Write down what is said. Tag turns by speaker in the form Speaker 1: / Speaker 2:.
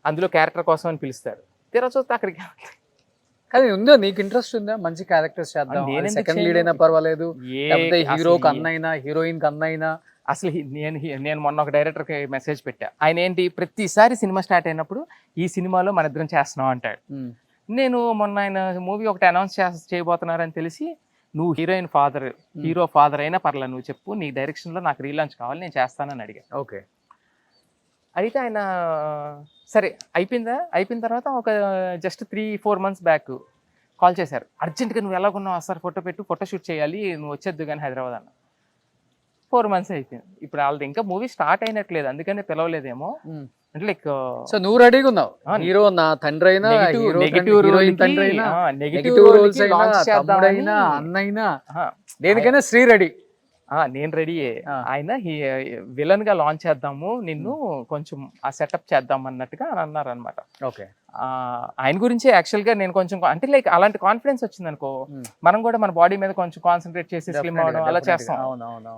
Speaker 1: అందులో క్యారెక్టర్ కోసం అని పిలుస్తారు. తీరా చూస్తే అక్కడికి
Speaker 2: కానీ ఉందా నీకు ఇంట్రెస్ట్ ఉందా మంచి క్యారెక్టర్స్ చేద్దాం,
Speaker 1: నేనెందుకు
Speaker 2: సెకండ్ లీడ్
Speaker 1: చేయను?
Speaker 2: అయినా పర్వాలేదు, లేకపోతే
Speaker 1: అసలు
Speaker 2: హీరోకి అన్నైనా హీరోయిన్ అన్నైనా?
Speaker 1: అసలు నేను మొన్న ఒక డైరెక్టర్కి మెసేజ్ పెట్టా. ఆయన ఏంటి ప్రతిసారి సినిమా స్టార్ట్ అయినప్పుడు ఈ సినిమాలో మన ఇద్దరం చేస్తున్నాం అంటాడు. నేను మొన్న ఆయన మూవీ ఒకటి అనౌన్స్ చేయబోతున్నారని తెలిసి, నువ్వు హీరోయిన్ ఫాదర్, హీరో ఫాదర్ అయినా పర్లేదు, నువ్వు చెప్పు, నీ డైరెక్షన్లో నాకు రీలాంచ్ కావాలి, నేను చేస్తానని అడిగా.
Speaker 2: ఓకే.
Speaker 1: అయితే ఆయన సరే అయిపోయిన తర్వాత ఒక జస్ట్ 3-4 months బ్యాక్ కాల్ చేశారు. అర్జెంట్గా నువ్వు ఎలాగున్నావు సార్, ఫోటో పెట్టు, ఫోటో షూట్ చేయాలి, నువ్వు వచ్చేద్దు కానీ హైదరాబాద్ అన్న. 4 months అయిపోయింది. ఇప్పుడు వాళ్ళది ఇంకా మూవీ స్టార్ట్ అయినట్లేదు, అందుకనే పిలవలేదేమో. అంటే లైక్
Speaker 2: సో నువ్వు రెడీగా ఉన్నావు, హీరో నా తండ్రి అయినా,
Speaker 1: నెగిటివ్
Speaker 2: హీరోయిన్ తండ్రి అయినా, నెగిటివ్ రోల్స్ అయినా, తమ్ముడైనా, అన్నైనా, దేనికైనా శ్రీ రెడీ.
Speaker 1: నేను రెడీయే. ఆయన విలన్ గా లాంచ్ చేద్దాము, నిన్ను కొంచెం ఆ సెటప్ చేద్దాం అన్నట్టుగా అని అన్నారు అనమాట.
Speaker 2: ఓకే.
Speaker 1: ఆయన గురించి యాక్చువల్ గా నేను కొంచెం అంటే లైక్ అలాంటి కాన్ఫిడెన్స్ వచ్చింది అనుకో, మనం కూడా మన బాడీ మీద కొంచెం కాన్సన్ట్రేట్ చేసి స్లిమ్ అవడం అలా చేస్తాం.